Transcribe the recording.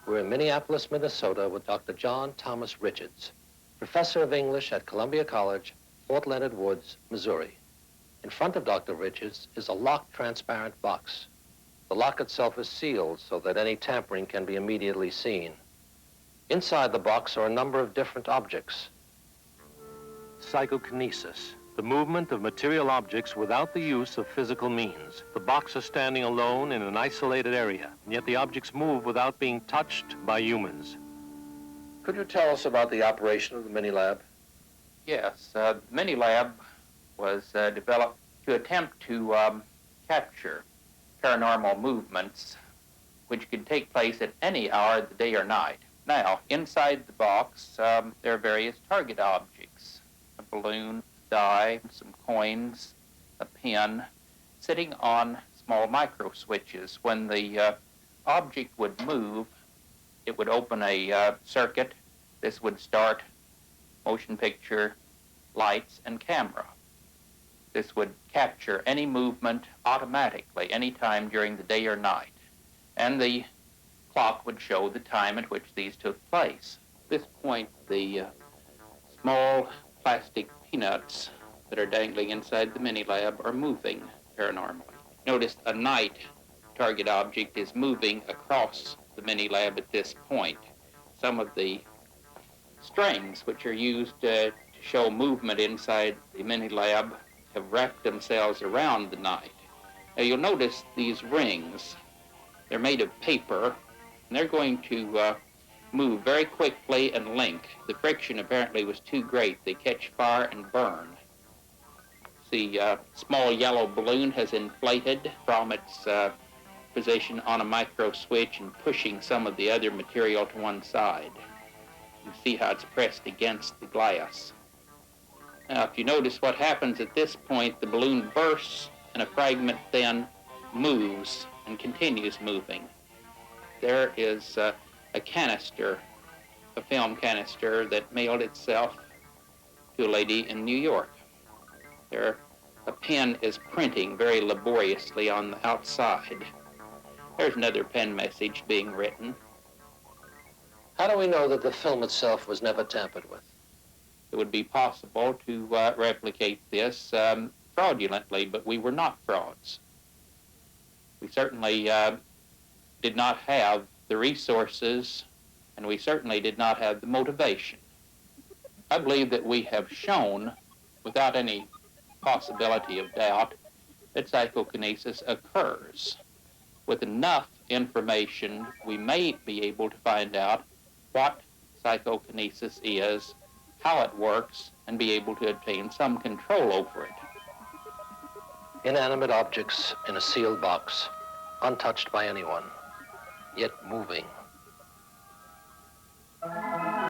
We're in Minneapolis, Minnesota with Dr. John Thomas Richards, professor of English at Columbia College, Fort Leonard Woods, Missouri. In front of Dr. Richards is a locked transparent box. The lock itself is sealed so that any tampering can be immediately seen. Inside the box are a number of different objects. Psychokinesis, the movement of material objects without the use of physical means. The box is standing alone in an isolated area, and yet the objects move without being touched by humans. Could you tell us about the operation of the Mini-Lab? Yes, the Mini-Lab was developed to attempt to capture paranormal movements which could take place at any hour of the day or night. Now, inside the box, there are various target objects. A balloon, die, some coins, a pen, sitting on small micro switches. When the object would move, it would open a circuit. This would start motion picture, lights, and camera. This would capture any movement automatically, anytime during the day or night. And the clock would show the time at which these took place. At this point, the small plastic peanuts that are dangling inside the Mini-Lab are moving paranormally. Notice a night target object is moving across the Mini-Lab at this point. Some of the strings which are used to show movement inside the Mini-Lab have wrapped themselves around the night. Now you'll notice these rings. They're made of paper, and they're going to move very quickly and link. The friction apparently was too great. They catch fire and burn. The small yellow balloon has inflated from its position on a micro switch and pushing some of the other material to one side. You see how it's pressed against the glass. Now, if you notice what happens at this point, the balloon bursts and a fragment then moves and continues moving. There is a canister, a film canister that mailed itself to a lady in New York. There, a pen is printing very laboriously on the outside. There's another pen message being written. How do we know that the film itself was never tampered with? It would be possible to replicate this fraudulently, but we were not frauds. We certainly did not have the resources, and we certainly did not have the motivation. I believe that we have shown, without any possibility of doubt, that psychokinesis occurs. With enough information, we may be able to find out what psychokinesis is, how it works, and be able to obtain some control over it. Inanimate objects in a sealed box, untouched by anyone, yet moving.